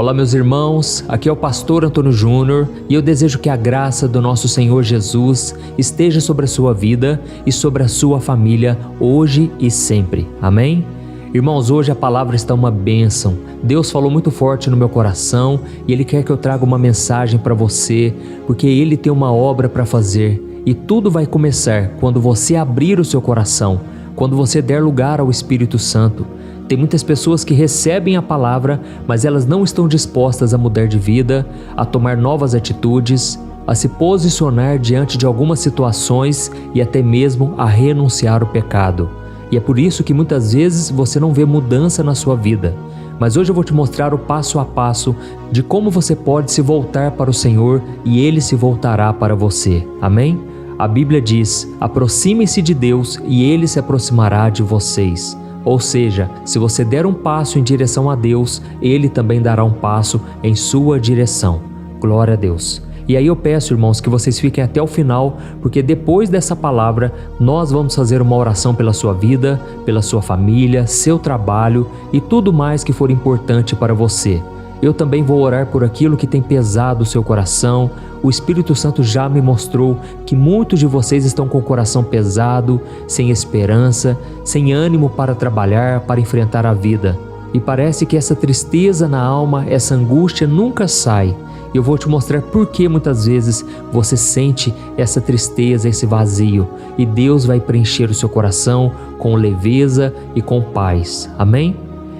Olá meus irmãos, aqui é o pastor Antônio Júnior e eu desejo que a graça do nosso Senhor Jesus esteja sobre a sua vida e sobre a sua família hoje e sempre. Amém? Irmãos, hoje a palavra está uma bênção. Deus falou muito forte no meu coração e Ele quer que eu traga uma mensagem para você, porque Ele tem uma obra para fazer e tudo vai começar quando você abrir o seu coração, quando você der lugar ao Espírito Santo. Tem muitas pessoas que recebem a palavra, mas elas não estão dispostas a mudar de vida, a tomar novas atitudes, a se posicionar diante de algumas situações e até mesmo a renunciar ao pecado. E é por isso que muitas vezes você não vê mudança na sua vida. Mas hoje eu vou te mostrar o passo a passo de como você pode se voltar para o Senhor e Ele se voltará para você. Amém? A Bíblia diz: aproxime-se de Deus e Ele se aproximará de vocês. Ou seja, se você der um passo em direção a Deus, Ele também dará um passo em sua direção. Glória a Deus. E aí eu peço, irmãos, que vocês fiquem até o final, porque depois dessa palavra, nós vamos fazer uma oração pela sua vida, pela sua família, seu trabalho e tudo mais que for importante para você. Eu também vou orar por aquilo que tem pesado o seu coração. O Espírito Santo já me mostrou que muitos de vocês estão com o coração pesado, sem esperança, sem ânimo para trabalhar, para enfrentar a vida. E parece que essa tristeza na alma, essa angústia nunca sai. Eu vou te mostrar por que muitas vezes você sente essa tristeza, esse vazio. E Deus vai preencher o seu coração com leveza e com paz. Amém?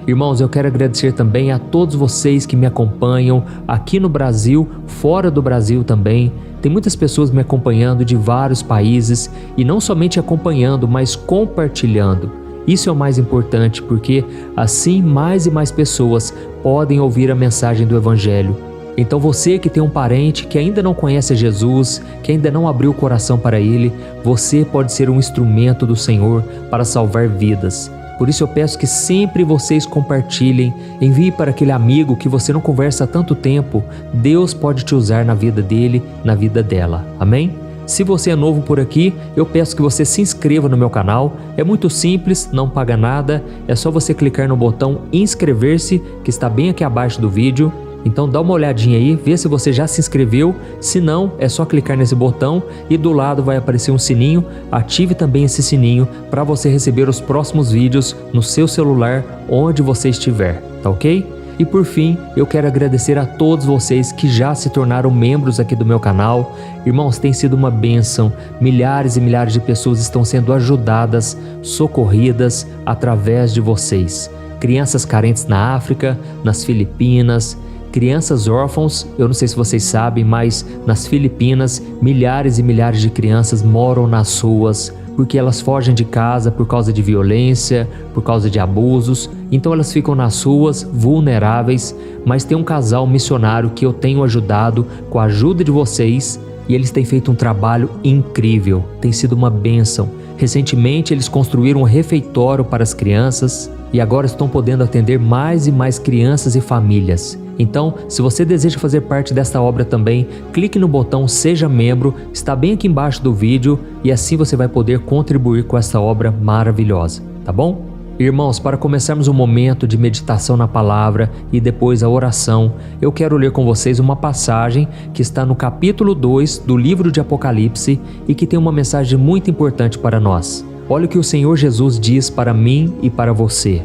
Irmãos, eu quero agradecer também a todos vocês que me acompanham aqui no Brasil, fora do Brasil também. Tem muitas pessoas me acompanhando de vários países e não somente acompanhando, mas compartilhando. Isso é o mais importante, porque assim mais e mais pessoas podem ouvir a mensagem do Evangelho. Então você que tem um parente que ainda não conhece Jesus, que ainda não abriu o coração para Ele, você pode ser um instrumento do Senhor para salvar vidas. Por isso eu peço que sempre vocês compartilhem, envie para aquele amigo que você não conversa há tanto tempo. Deus pode te usar na vida dele, na vida dela. Amém? Se você é novo por aqui, eu peço que você se inscreva no meu canal. É muito simples, não paga nada, é só você clicar no botão inscrever-se, que está bem aqui abaixo do vídeo. Então dá uma olhadinha aí, vê se você já se inscreveu. Se não, é só clicar nesse botão e do lado vai aparecer um sininho. Ative também esse sininho para você receber os próximos vídeos no seu celular, onde você estiver, tá ok? E por fim, eu quero agradecer a todos vocês que já se tornaram membros aqui do meu canal. Irmãos, tem sido uma bênção. Milhares e milhares de pessoas estão sendo ajudadas, socorridas através de vocês. Crianças carentes na África, nas Filipinas, crianças órfãos. Eu não sei se vocês sabem, mas nas Filipinas, milhares e milhares de crianças moram nas ruas, porque elas fogem de casa por causa de violência, por causa de abusos. Então elas ficam nas ruas, vulneráveis. Mas tem um casal missionário que eu tenho ajudado com a ajuda de vocês, e eles têm feito um trabalho incrível. Tem sido uma bênção. Recentemente eles construíram um refeitório para as crianças e agora estão podendo atender mais e mais crianças e famílias. Então, se você deseja fazer parte desta obra também, clique no botão Seja Membro, está bem aqui embaixo do vídeo, e assim você vai poder contribuir com essa obra maravilhosa, tá bom? Irmãos, para começarmos um momento de meditação na palavra e depois a oração, eu quero ler com vocês uma passagem que está no capítulo 2 do livro de Apocalipse e que tem uma mensagem muito importante para nós. Olha o que o Senhor Jesus diz para mim e para você.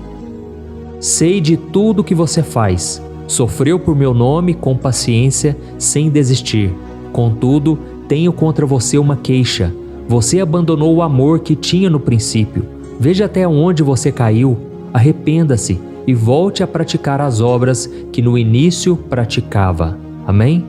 Sei de tudo o que você faz. Sofreu por meu nome com paciência, sem desistir. Contudo, tenho contra você uma queixa. Você abandonou o amor que tinha no princípio. Veja até onde você caiu. Arrependa-se e volte a praticar as obras que no início praticava. Amém?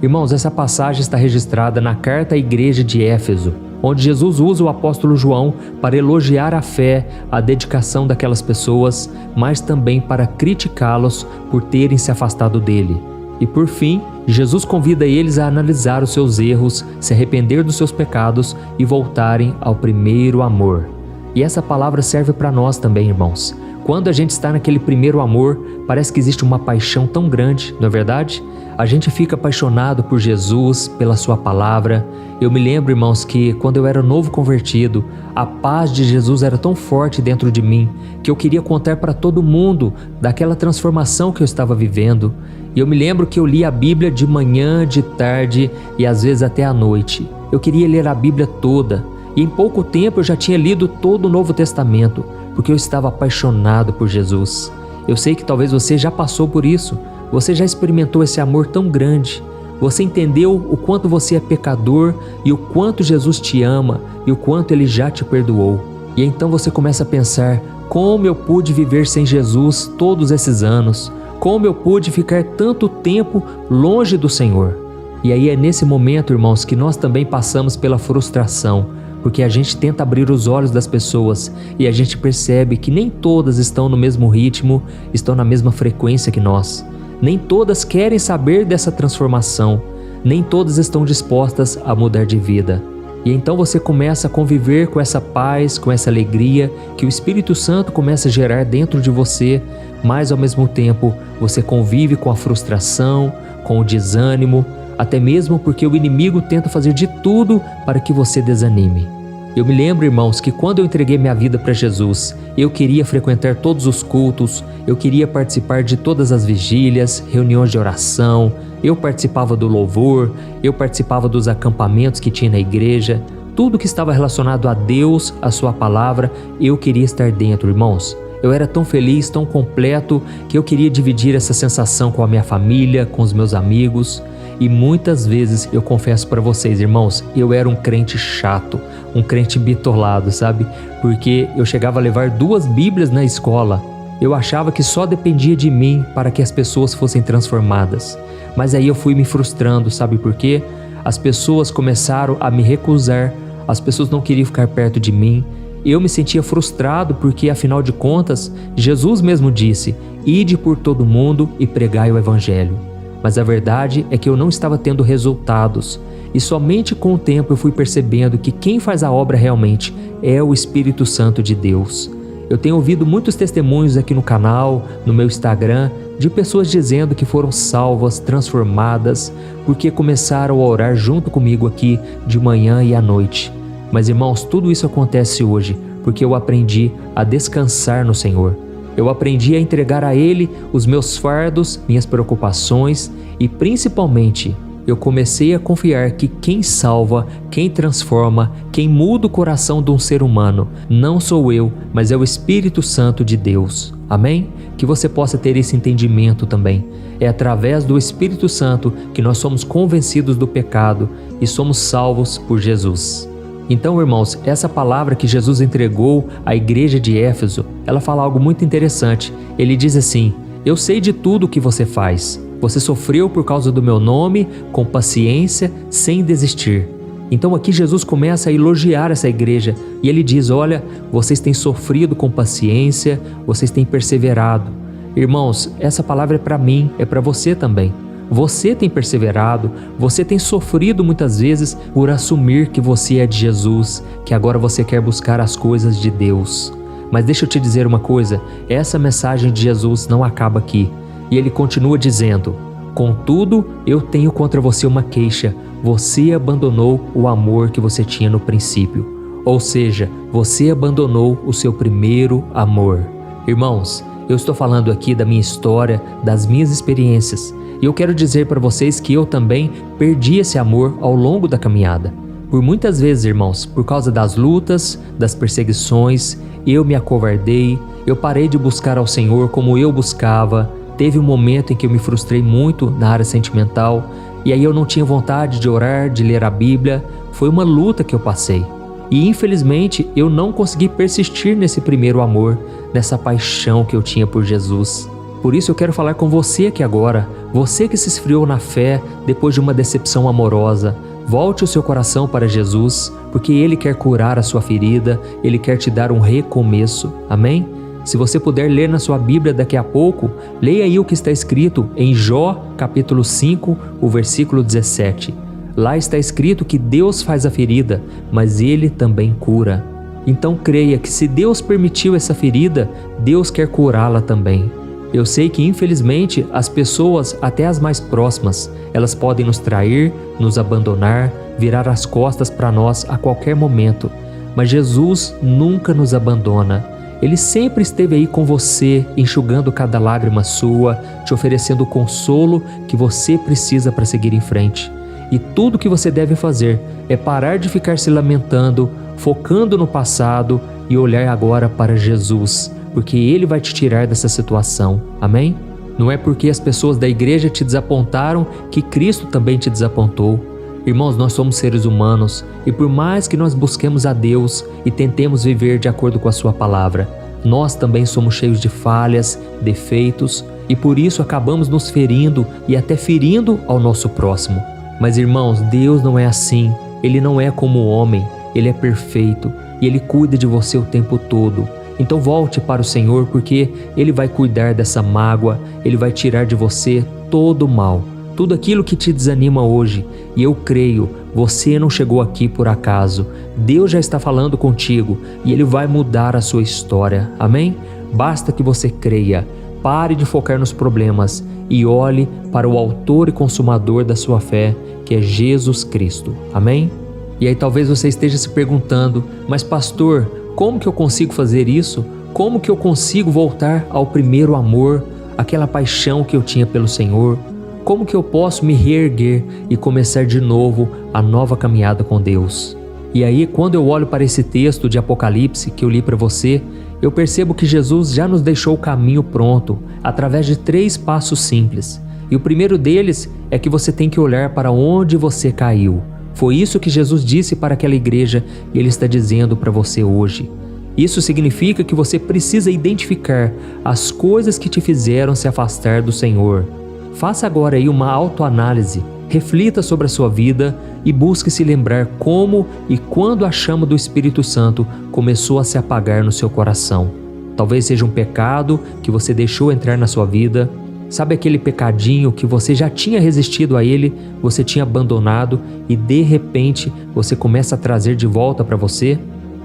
Irmãos, essa passagem está registrada na carta à igreja de Éfeso, onde Jesus usa o apóstolo João para elogiar a fé, a dedicação daquelas pessoas, mas também para criticá-los por terem se afastado dele. E por fim, Jesus convida eles a analisar os seus erros, se arrepender dos seus pecados e voltarem ao primeiro amor. E essa palavra serve para nós também, irmãos. Quando a gente está naquele primeiro amor, parece que existe uma paixão tão grande, não é verdade? A gente fica apaixonado por Jesus, pela sua palavra. Eu me lembro, irmãos, que quando eu era novo convertido, a paz de Jesus era tão forte dentro de mim, que eu queria contar para todo mundo daquela transformação que eu estava vivendo. E eu me lembro que eu lia a Bíblia de manhã, de tarde e às vezes até à noite. Eu queria ler a Bíblia toda e em pouco tempo eu já tinha lido todo o Novo Testamento, porque eu estava apaixonado por Jesus. Eu sei que talvez você já passou por isso, você já experimentou esse amor tão grande. Você entendeu o quanto você é pecador e o quanto Jesus te ama e o quanto Ele já te perdoou. E então você começa a pensar: como eu pude viver sem Jesus todos esses anos? Como eu pude ficar tanto tempo longe do Senhor? E aí é nesse momento, irmãos, que nós também passamos pela frustração, porque a gente tenta abrir os olhos das pessoas e a gente percebe que nem todas estão no mesmo ritmo, estão na mesma frequência que nós. Nem todas querem saber dessa transformação, nem todas estão dispostas a mudar de vida. E então você começa a conviver com essa paz, com essa alegria que o Espírito Santo começa a gerar dentro de você, mas ao mesmo tempo você convive com a frustração, com o desânimo, até mesmo porque o inimigo tenta fazer de tudo para que você desanime. Eu me lembro, irmãos, que quando eu entreguei minha vida para Jesus, eu queria frequentar todos os cultos, eu queria participar de todas as vigílias, reuniões de oração, eu participava do louvor, eu participava dos acampamentos que tinha na igreja, tudo que estava relacionado a Deus, a sua palavra, eu queria estar dentro, irmãos. Eu era tão feliz, tão completo, que eu queria dividir essa sensação com a minha família, com os meus amigos. E muitas vezes, eu confesso para vocês, irmãos, eu era um crente chato, um crente bitolado, sabe? Porque eu chegava a levar 2 Bíblias na escola. Eu achava que só dependia de mim para que as pessoas fossem transformadas. Mas aí eu fui me frustrando, sabe por quê? As pessoas começaram a me recusar, as pessoas não queriam ficar perto de mim. Eu me sentia frustrado porque, afinal de contas, Jesus mesmo disse: "Ide por todo mundo e pregai o Evangelho". Mas a verdade é que eu não estava tendo resultados. E somente com o tempo eu fui percebendo que quem faz a obra realmente é o Espírito Santo de Deus. Eu tenho ouvido muitos testemunhos aqui no canal, no meu Instagram, de pessoas dizendo que foram salvas, transformadas, porque começaram a orar junto comigo aqui de manhã e à noite. Mas, irmãos, tudo isso acontece hoje porque eu aprendi a descansar no Senhor. Eu aprendi a entregar a Ele os meus fardos, minhas preocupações e, principalmente, eu comecei a confiar que quem salva, quem transforma, quem muda o coração de um ser humano, não sou eu, mas é o Espírito Santo de Deus. Amém? Que você possa ter esse entendimento também. É através do Espírito Santo que nós somos convencidos do pecado e somos salvos por Jesus. Então, irmãos, essa palavra que Jesus entregou à igreja de Éfeso, ela fala algo muito interessante. Ele diz assim: "Eu sei de tudo o que você faz. Você sofreu por causa do meu nome, com paciência, sem desistir." Então aqui Jesus começa a elogiar essa igreja e ele diz: "Olha, vocês têm sofrido com paciência, vocês têm perseverado." Irmãos, essa palavra é para mim, é para você também. Você tem perseverado, você tem sofrido muitas vezes por assumir que você é de Jesus, que agora você quer buscar as coisas de Deus. Mas deixa eu te dizer uma coisa, essa mensagem de Jesus não acaba aqui. E ele continua dizendo: "Contudo, eu tenho contra você uma queixa. Você abandonou o amor que você tinha no princípio." Ou seja, você abandonou o seu primeiro amor. Irmãos, eu estou falando aqui da minha história, das minhas experiências. E eu quero dizer para vocês que eu também perdi esse amor ao longo da caminhada. Por muitas vezes, irmãos, por causa das lutas, das perseguições, eu me acovardei, eu parei de buscar ao Senhor como eu buscava. Teve um momento em que eu me frustrei muito na área sentimental, e aí eu não tinha vontade de orar, de ler a Bíblia. Foi uma luta que eu passei. E infelizmente eu não consegui persistir nesse primeiro amor, nessa paixão que eu tinha por Jesus. Por isso eu quero falar com você aqui agora, você que se esfriou na fé depois de uma decepção amorosa. Volte o seu coração para Jesus, porque Ele quer curar a sua ferida, Ele quer te dar um recomeço. Amém? Se você puder ler na sua Bíblia daqui a pouco, leia aí o que está escrito em Jó, capítulo 5, o versículo 17. Lá está escrito que Deus faz a ferida, mas Ele também cura. Então creia que se Deus permitiu essa ferida, Deus quer curá-la também. Eu sei que infelizmente as pessoas, até as mais próximas, elas podem nos trair, nos abandonar, virar as costas para nós a qualquer momento. Mas Jesus nunca nos abandona. Ele sempre esteve aí com você, enxugando cada lágrima sua, te oferecendo o consolo que você precisa para seguir em frente. E tudo que você deve fazer é parar de ficar se lamentando, focando no passado e olhar agora para Jesus, porque Ele vai te tirar dessa situação. Amém? Não é porque as pessoas da igreja te desapontaram que Cristo também te desapontou. Irmãos, nós somos seres humanos e por mais que nós busquemos a Deus e tentemos viver de acordo com a sua palavra, nós também somos cheios de falhas, defeitos e por isso acabamos nos ferindo e até ferindo ao nosso próximo. Mas irmãos, Deus não é assim, Ele não é como o homem, Ele é perfeito e Ele cuida de você o tempo todo. Então volte para o Senhor porque Ele vai cuidar dessa mágoa, Ele vai tirar de você todo o mal. Tudo aquilo que te desanima hoje, e eu creio, você não chegou aqui por acaso. Deus já está falando contigo e Ele vai mudar a sua história. Amém? Basta que você creia, pare de focar nos problemas e olhe para o autor e consumador da sua fé, que é Jesus Cristo. Amém? E aí talvez você esteja se perguntando, mas pastor, como que eu consigo fazer isso? Como que eu consigo voltar ao primeiro amor, aquela paixão que eu tinha pelo Senhor? Como que eu posso me reerguer e começar de novo a nova caminhada com Deus? E aí, quando eu olho para esse texto de Apocalipse que eu li para você, eu percebo que Jesus já nos deixou o caminho pronto, através de 3 passos simples. E o primeiro deles é que você tem que olhar para onde você caiu. Foi isso que Jesus disse para aquela igreja e Ele está dizendo para você hoje. Isso significa que você precisa identificar as coisas que te fizeram se afastar do Senhor. Faça agora aí uma autoanálise, reflita sobre a sua vida e busque se lembrar como e quando a chama do Espírito Santo começou a se apagar no seu coração. Talvez seja um pecado que você deixou entrar na sua vida. Sabe aquele pecadinho que você já tinha resistido a ele, você tinha abandonado e de repente você começa a trazer de volta para você?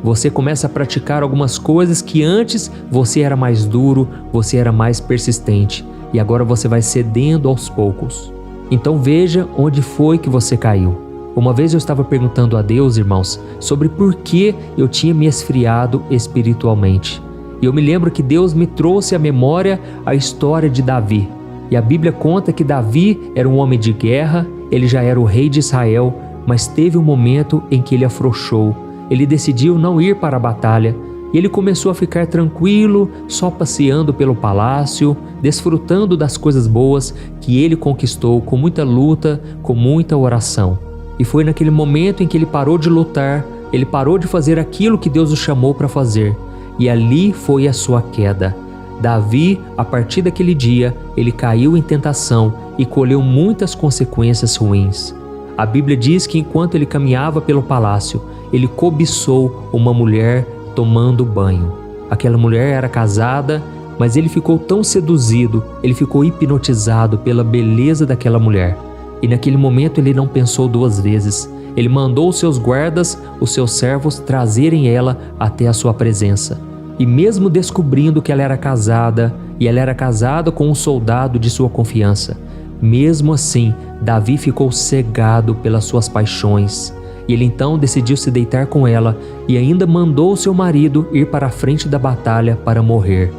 Você começa a praticar algumas coisas que antes você era mais duro, você era mais persistente. E agora você vai cedendo aos poucos. Então veja onde foi que você caiu. Uma vez eu estava perguntando a Deus, irmãos, sobre por que eu tinha me esfriado espiritualmente. E eu me lembro que Deus me trouxe à memória a história de Davi. E a Bíblia conta que Davi era um homem de guerra, ele já era o rei de Israel, mas teve um momento em que ele afrouxou. Ele decidiu não ir para a batalha. E ele começou a ficar tranquilo, só passeando pelo palácio, desfrutando das coisas boas que ele conquistou com muita luta, com muita oração. E foi naquele momento em que ele parou de lutar, ele parou de fazer aquilo que Deus o chamou para fazer. E ali foi a sua queda. Davi, a partir daquele dia, ele caiu em tentação e colheu muitas consequências ruins. A Bíblia diz que enquanto ele caminhava pelo palácio, ele cobiçou uma mulher tomando banho. Aquela mulher era casada, mas ele ficou tão seduzido, ele ficou hipnotizado pela beleza daquela mulher. E naquele momento ele não pensou 2 vezes. Ele mandou os seus guardas, os seus servos, trazerem ela até a sua presença. E mesmo descobrindo que ela era casada, e ela era casada com um soldado de sua confiança, mesmo assim, Davi ficou cegado pelas suas paixões. E ele então decidiu se deitar com ela e ainda mandou seu marido ir para a frente da batalha para morrer.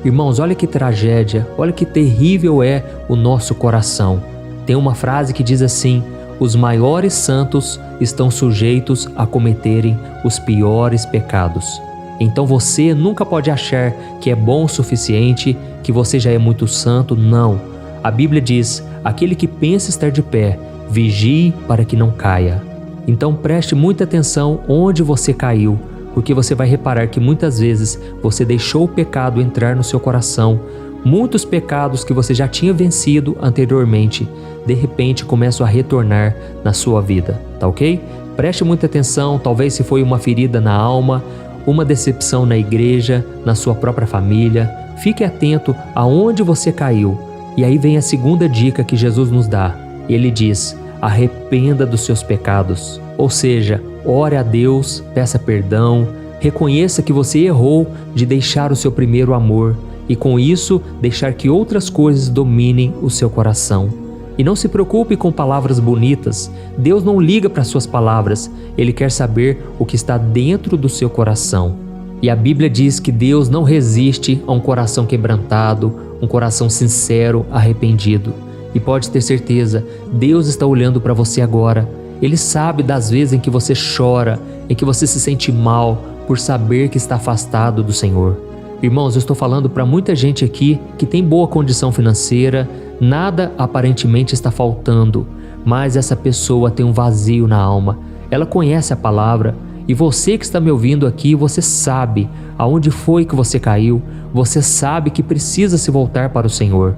Irmãos, olha que tragédia, olha que terrível é o nosso coração. Tem uma frase que diz assim: os maiores santos estão sujeitos a cometerem os piores pecados. Então você nunca pode achar que é bom o suficiente, que você já é muito santo, não. A Bíblia diz: aquele que pensa estar de pé, vigie para que não caia. Então preste muita atenção onde você caiu, porque você vai reparar que muitas vezes você deixou o pecado entrar no seu coração. Muitos pecados que você já tinha vencido anteriormente, de repente começam a retornar na sua vida, tá ok? Preste muita atenção, talvez se foi uma ferida na alma, uma decepção na igreja, na sua própria família. Fique atento aonde você caiu. E aí vem a segunda dica que Jesus nos dá. Ele diz: arrependa dos seus pecados. Ou seja, ore a Deus, peça perdão, reconheça que você errou de deixar o seu primeiro amor e com isso deixar que outras coisas dominem o seu coração. E não se preocupe com palavras bonitas. Deus não liga para suas palavras, Ele quer saber o que está dentro do seu coração. E a Bíblia diz que Deus não resiste a um coração quebrantado, um coração sincero, arrependido. E pode ter certeza, Deus está olhando para você agora. Ele sabe das vezes em que você chora, em que você se sente mal por saber que está afastado do Senhor. Irmãos, eu estou falando para muita gente aqui que tem boa condição financeira, nada aparentemente está faltando, mas essa pessoa tem um vazio na alma. Ela conhece a palavra e você que está me ouvindo aqui, você sabe aonde foi que você caiu, você sabe que precisa se voltar para o Senhor.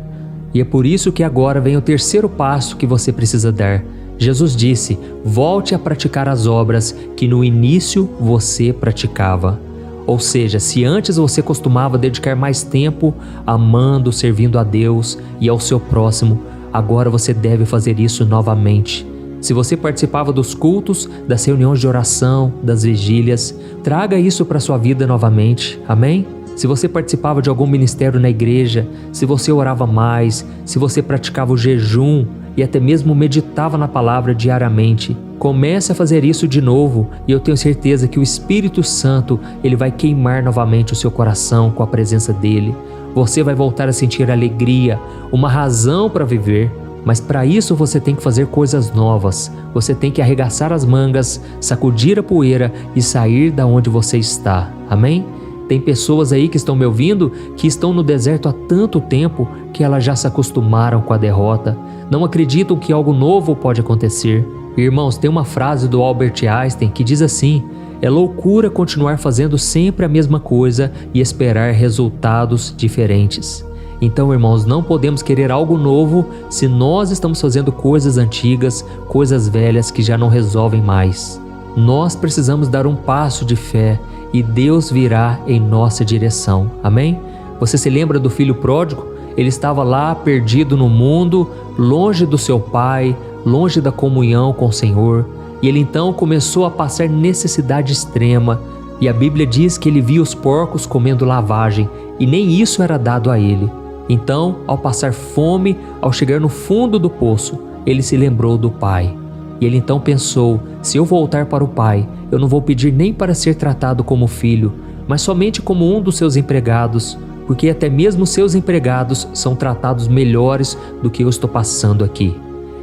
E é por isso que agora vem o terceiro passo que você precisa dar. Jesus disse: volte a praticar as obras que no início você praticava. Ou seja, se antes você costumava dedicar mais tempo amando, servindo a Deus e ao seu próximo, agora você deve fazer isso novamente. Se você participava dos cultos, das reuniões de oração, das vigílias, traga isso para a sua vida novamente, amém? Se você participava de algum ministério na igreja, se você orava mais, se você praticava o jejum e até mesmo meditava na palavra diariamente, comece a fazer isso de novo e eu tenho certeza que o Espírito Santo ele vai queimar novamente o seu coração com a presença dele. Você vai voltar a sentir alegria, uma razão para viver. Mas para isso você tem que fazer coisas novas. Você tem que arregaçar as mangas, sacudir a poeira e sair da onde você está. Amém? Tem pessoas aí que estão me ouvindo que estão no deserto há tanto tempo que elas já se acostumaram com a derrota. Não acreditam que algo novo pode acontecer. Irmãos, tem uma frase do Albert Einstein que diz assim: é loucura continuar fazendo sempre a mesma coisa e esperar resultados diferentes. Então, irmãos, não podemos querer algo novo se nós estamos fazendo coisas antigas, coisas velhas que já não resolvem mais. Nós precisamos dar um passo de fé e Deus virá em nossa direção. Amém? Você se lembra do filho pródigo? Ele estava lá perdido no mundo, longe do seu pai, longe da comunhão com o Senhor. E ele então começou a passar necessidade extrema. E a Bíblia diz que ele via os porcos comendo lavagem e nem isso era dado a ele. Então, ao passar fome, ao chegar no fundo do poço, ele se lembrou do pai. E ele então pensou: se eu voltar para o pai, eu não vou pedir nem para ser tratado como filho, mas somente como um dos seus empregados, porque até mesmo seus empregados são tratados melhores do que eu estou passando aqui.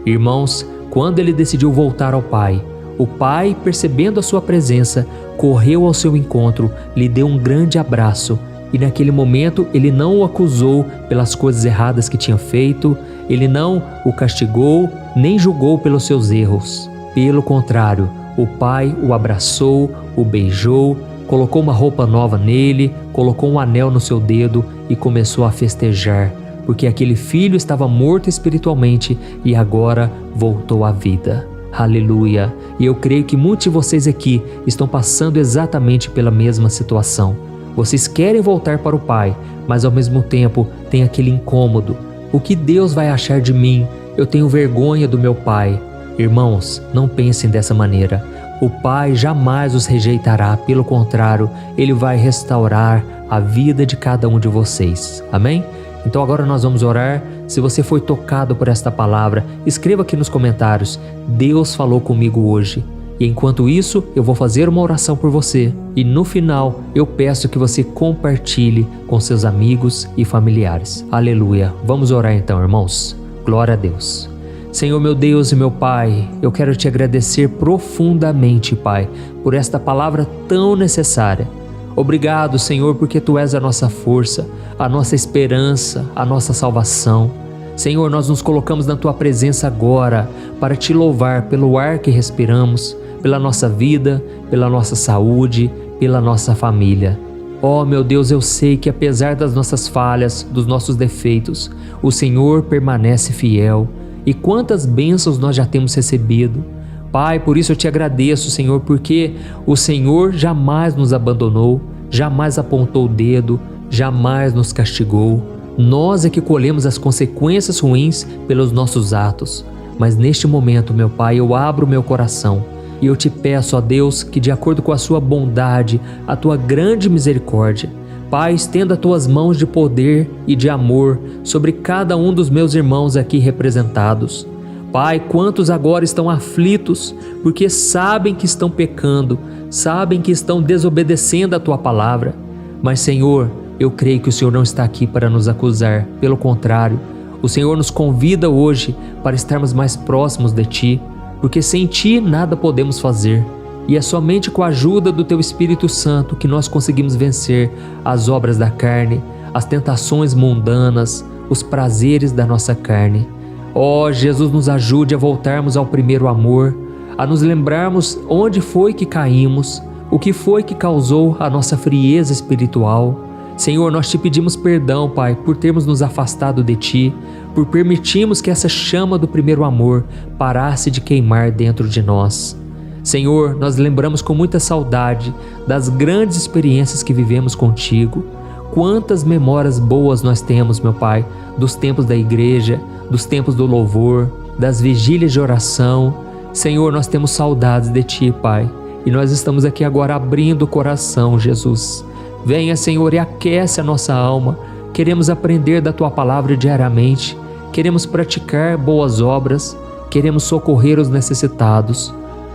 Irmãos, quando ele decidiu voltar ao pai, o pai, percebendo a sua presença, correu ao seu encontro, lhe deu um grande abraço. E naquele momento ele não o acusou pelas coisas erradas que tinha feito, ele não o castigou, nem julgou pelos seus erros. Pelo contrário, o pai o abraçou, o beijou, colocou uma roupa nova nele, colocou um anel no seu dedo e começou a festejar, porque aquele filho estava morto espiritualmente e agora voltou à vida. Aleluia! E eu creio que muitos de vocês aqui estão passando exatamente pela mesma situação. Vocês querem voltar para o Pai, mas ao mesmo tempo tem aquele incômodo. O que Deus vai achar de mim? Eu tenho vergonha do meu Pai. Irmãos, não pensem dessa maneira. O Pai jamais os rejeitará, pelo contrário, Ele vai restaurar a vida de cada um de vocês. Amém? Então agora nós vamos orar. Se você foi tocado por esta palavra, escreva aqui nos comentários: Deus falou comigo hoje. E enquanto isso, eu vou fazer uma oração por você. E no final, eu peço que você compartilhe com seus amigos e familiares. Aleluia! Vamos orar então, irmãos. Glória a Deus. Senhor, meu Deus e meu Pai, eu quero te agradecer profundamente, Pai, por esta palavra tão necessária. Obrigado, Senhor, porque Tu és a nossa força, a nossa esperança, a nossa salvação. Senhor, nós nos colocamos na Tua presença agora para Te louvar pelo ar que respiramos, pela nossa vida, pela nossa saúde, pela nossa família. Oh, meu Deus, eu sei que apesar das nossas falhas, dos nossos defeitos, o Senhor permanece fiel. E quantas bênçãos nós já temos recebido. Pai, por isso eu Te agradeço, Senhor, porque o Senhor jamais nos abandonou, jamais apontou o dedo, jamais nos castigou. Nós é que colhemos as consequências ruins pelos nossos atos. Mas neste momento, meu Pai, eu abro meu coração e eu Te peço, ó Deus, que de acordo com a Sua bondade, a Tua grande misericórdia, Pai, estenda Tuas mãos de poder e de amor sobre cada um dos meus irmãos aqui representados. Pai, quantos agora estão aflitos porque sabem que estão pecando, sabem que estão desobedecendo a Tua palavra. Mas, Senhor, eu creio que o Senhor não está aqui para nos acusar. Pelo contrário, o Senhor nos convida hoje para estarmos mais próximos de Ti, porque sem Ti nada podemos fazer. E é somente com a ajuda do Teu Espírito Santo que nós conseguimos vencer as obras da carne, as tentações mundanas, os prazeres da nossa carne. Ó, Jesus, nos ajude a voltarmos ao primeiro amor, a nos lembrarmos onde foi que caímos, o que foi que causou a nossa frieza espiritual. Senhor, nós Te pedimos perdão, Pai, por termos nos afastado de Ti, por permitirmos que essa chama do primeiro amor parasse de queimar dentro de nós. Senhor, nós lembramos com muita saudade das grandes experiências que vivemos Contigo. Quantas memórias boas nós temos, meu Pai, dos tempos da igreja, dos tempos do louvor, das vigílias de oração. Senhor, nós temos saudades de Ti, Pai, e nós estamos aqui agora abrindo o coração, Jesus. Venha, Senhor, e aquece a nossa alma. Queremos aprender da Tua palavra diariamente, queremos praticar boas obras, queremos socorrer os necessitados.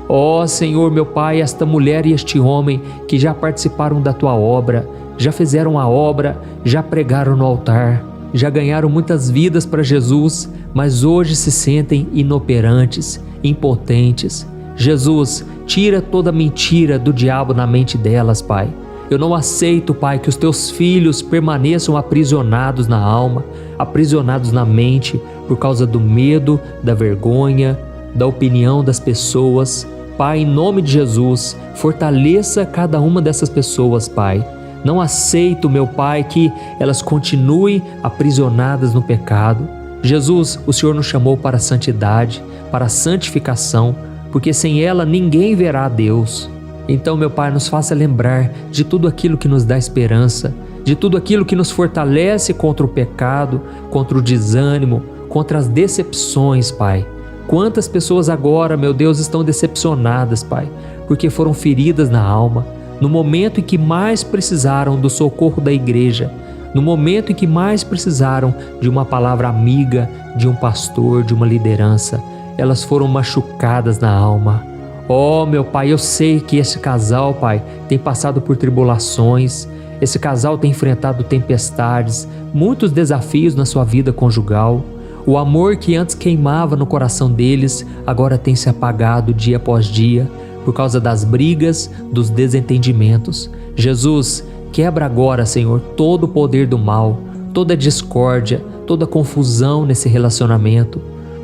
Ó Senhor, meu Pai, esta mulher e este homem que já participaram da Tua obra, já fizeram a obra, já pregaram no altar, já ganharam muitas vidas para Jesus, mas hoje se sentem inoperantes, impotentes. Jesus, tira toda mentira do diabo na mente delas, Pai. Eu não aceito, Pai, que os Teus filhos permaneçam aprisionados na alma, aprisionados na mente, por causa do medo, da vergonha, da opinião das pessoas. Pai, em nome de Jesus, fortaleça cada uma dessas pessoas, Pai. Não aceito, meu Pai, que elas continuem aprisionadas no pecado. Jesus, o Senhor nos chamou para a santidade, para a santificação, porque sem ela ninguém verá a Deus. Então, meu Pai, nos faça lembrar de tudo aquilo que nos dá esperança, de tudo aquilo que nos fortalece contra o pecado, contra o desânimo, contra as decepções, Pai. Quantas pessoas agora, meu Deus, estão decepcionadas, Pai, porque foram feridas na alma, no momento em que mais precisaram do socorro da igreja, no momento em que mais precisaram de uma palavra amiga, de um pastor, de uma liderança. Elas foram machucadas na alma. Oh, meu Pai, eu sei que esse casal, Pai, tem passado por tribulações, esse casal tem enfrentado tempestades, muitos desafios na sua vida conjugal. O amor que antes queimava no coração deles, agora tem se apagado dia após dia, por causa das brigas, dos desentendimentos. Jesus, quebra agora, Senhor, todo o poder do mal, toda discórdia, toda confusão nesse relacionamento.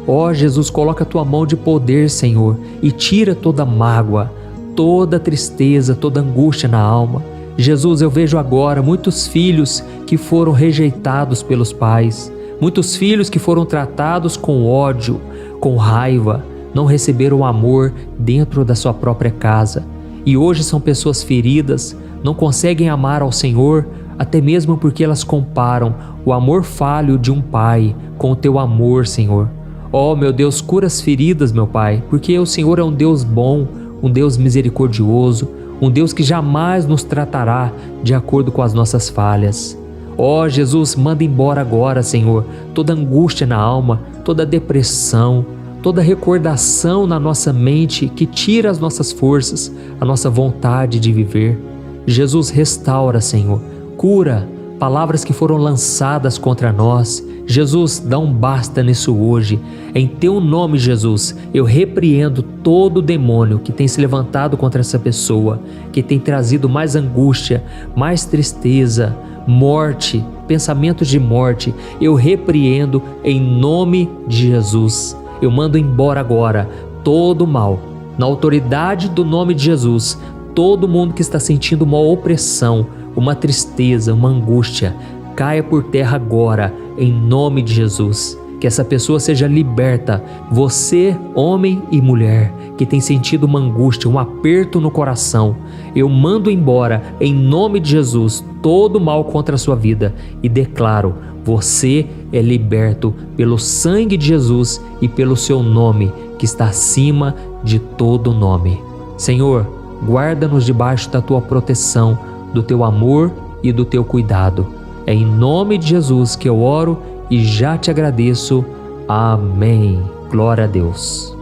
Ó Jesus, coloca a Tua mão de poder, Senhor, e tira toda mágoa, toda tristeza, toda angústia na alma. Jesus, eu vejo agora muitos filhos que foram rejeitados pelos pais, muitos filhos que foram tratados com ódio, com raiva, não receberam amor dentro da sua própria casa. E hoje são pessoas feridas, não conseguem amar ao Senhor, até mesmo porque elas comparam o amor falho de um pai com o Teu amor, Senhor. Ó, meu Deus, cura as feridas, meu Pai, porque o Senhor é um Deus bom, um Deus misericordioso, um Deus que jamais nos tratará de acordo com as nossas falhas. Ó Jesus, manda embora agora, Senhor, toda angústia na alma, toda depressão, toda recordação na nossa mente que tira as nossas forças, a nossa vontade de viver. Jesus, restaura, Senhor, cura palavras que foram lançadas contra nós. Jesus, dá um basta nisso hoje. Em Teu nome, Jesus, eu repreendo todo o demônio que tem se levantado contra essa pessoa, que tem trazido mais angústia, mais tristeza, morte, pensamentos de morte. Eu repreendo em nome de Jesus. Eu mando embora agora todo o mal. Na autoridade do nome de Jesus, todo mundo que está sentindo uma opressão, uma tristeza, uma angústia, caia por terra agora, em nome de Jesus. Que essa pessoa seja liberta. Você, homem e mulher, que tem sentido uma angústia, um aperto no coração, eu mando embora, em nome de Jesus, todo o mal contra a sua vida e declaro: você é liberto pelo sangue de Jesus e pelo Seu nome, que está acima de todo nome. Senhor, guarda-nos debaixo da Tua proteção, do Teu amor e do Teu cuidado. É em nome de Jesus que eu oro e já te agradeço. Amém. Glória a Deus.